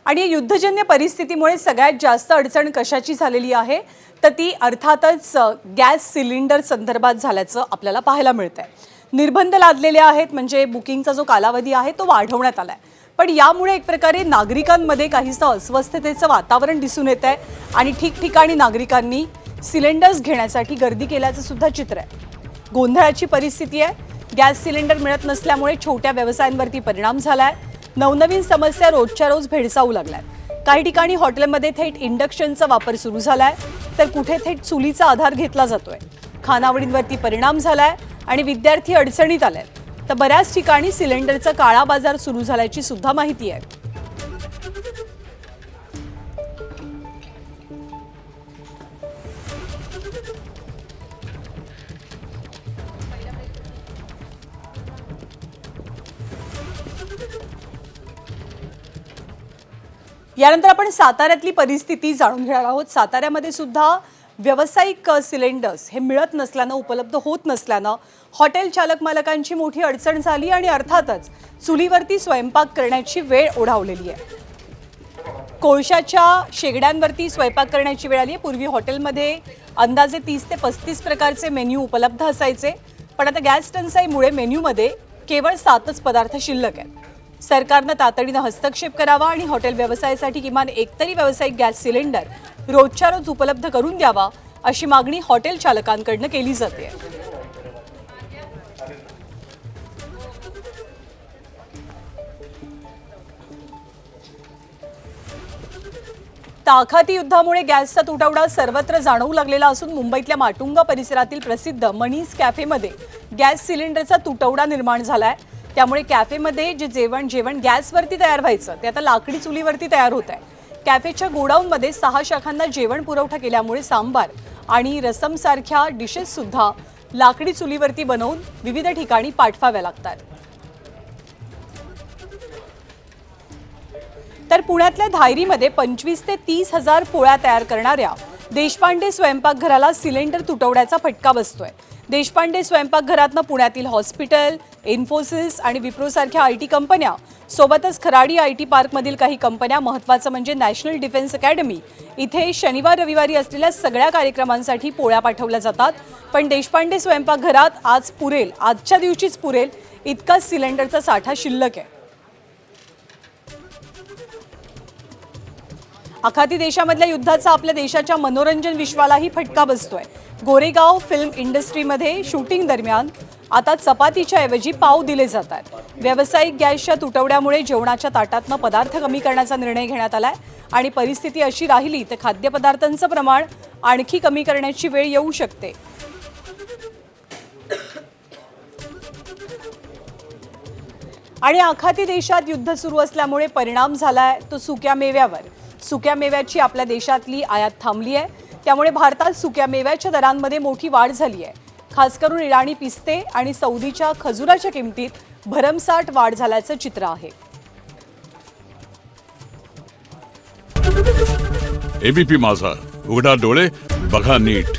आणि युद्धजन्य परिस्थितीमुळे सगळ्यात जास्त अडचण कशाची झालेली आहे तर ती अर्थातच गॅस सिलेंडर संदर्भात झाल्याचं आपल्याला पाहायला मिळतंय। निर्बंध लादलेले आहेत म्हणजे बुकिंगचा जो कालावधी आहे तो वाढवण्यात आलाय, पण यामुळे एक प्रकारे नागरिकांमध्ये काहीसं अस्वस्थतेचं वातावरण दिसून येत आहे आणि ठिकठिकाणी नागरिकांनी सिलेंडर्स घेण्यासाठी गर्दी केल्याचं सुद्धा चित्र आहे। गोंधळाची परिस्थिती आहे। गॅस सिलेंडर मिळत नसल्यामुळे छोट्या व्यवसायांवरती परिणाम झालाय। नवनवीन समस्या रोजच्या रोज भेडसावू लागल्यात। काही ठिकाणी हॉटेलमध्ये थेट इंडक्शनचा वापर सुरू झालाय तर कुठे थेट चुलीचा आधार घेतला जातोय। खानावळींवरती परिणाम झालाय आणि विद्यार्थी अडचणीत आलेत तर बऱ्याच ठिकाणी सिलेंडरचा काळा बाजार सुरू झाल्याची सुद्धा माहिती आहे। यानंतर आपण साताऱ्यातली परिस्थिती जाणून घेणार आहोत। साताऱ्यामध्ये सुद्धा व्यावसायिक सिलेंडर्स हे मिळत नसल्यानं, उपलब्ध होत नसल्यानं हॉटेल चालक मालकांची मोठी अडचण झाली आणि अर्थातच चुलीवरती स्वयंपाक करण्याची वेळ ओढावलेली आहे। कोळशाच्या शेगड्यांवरती स्वयंपाक करण्याची वेळ आली आहे। पूर्वी हॉटेलमध्ये अंदाजे 30 ते 35 प्रकारचे मेन्यू उपलब्ध असायचे, पण आता गॅस टंचाईमुळे मेन्यूमध्ये केवळ 7च पदार्थ शिल्लक आहेत। सरकारने तातडीने हस्तक्षेप करावा आणि हॉटेल व्यवसायासाठी किमान एकतरी व्यावसायिक गॅस सिलेंडर रोजच्या रोज उपलब्ध करून द्यावा अशी मागणी हॉटेल चालकांकडून केली जाते। ताकाती युद्धामुळे गॅसचा तुटवडा सर्वत्र जाणवू लागलेला असून मुंबईतल्या माटुंगा परिसरातील प्रसिद्ध मनीस कॅफेमध्ये गॅस सिलेंडरचा तुटवडा निर्माण झालाय। त्यामुळे कॅफेमध्ये जे जेवण गॅसवरती तयार व्हायचं ते आता लाकडी चुलीवरती तयार होत आहे। कॅफेच्या गोडाऊनमध्ये 6 शाखांना जेवण पुरवठा केल्यामुळे सांबार आणि रसम सारख्या डिशेस सुद्धा लाकडी चुलीवरती बनवून विविध ठिकाणी पाठवाव्या लागतात। तर पुण्यातल्या धायरीमध्ये 25 ते 30 हजार पोळ्या तयार करणाऱ्या देशपांडे स्वयंपाकघराला सिलेंडर तुटवड्याचा फटका बसतोय। देशपांडे स्वयंपाकघरातनं पुण्यातील हॉस्पिटल, इन्फोसिस आणि विप्रो सारख्या आयटी कंपन्या सोबतच खराडी आयटी पार्कमधील काही कंपन्या, महत्त्वाचं म्हणजे नॅशनल डिफेन्स अकॅडमी इथे शनिवार रविवारी असलेल्या सगळ्या कार्यक्रमांसाठी पोळ्या पाठवल्या जातात। पण देशपांडे स्वयंपाकघरात आज पुरेल, आजच्या दिवशीच पुरेल इतका सिलेंडरचा साठा शिल्लक आहे। आखाती देशामधल्या युद्धाचा आपल्या देशाच्या मनोरंजन विश्वालाही फटका बसतोय। गोरेगाव फिल्म इंडस्ट्रीमध्ये शूटिंग दरम्यान आता चपातीच्या ऐवजी पाव दिले जातात। व्यावसायिक गॅसच्या तुटवड्यामुळे जेवणाच्या ताटातनं पदार्थ कमी करण्याचा निर्णय घेण्यात आलाय आणि परिस्थिती अशी राहिली तर खाद्यपदार्थांचं प्रमाण आणखी कमी करण्याची वेळ येऊ शकते। आणि आखाती देशात युद्ध सुरू असल्यामुळे परिणाम झालाय तो सुक्या मेव्यावर। सुक्या मेव्याची आपल्या देशातली आयात थांबली आहे, त्यामुळे भारतात सुक्या मेव्याच्या दरांमध्ये मोठी वाढ झाली आहे। खास करून इराणी पिस्ते आणि सौदीच्या खजुराच्या किमतीत भरमसाठ वाढ झाल्याचं चित्र आहे। एबीपी माझा, उघडा डोळे बघा नीट।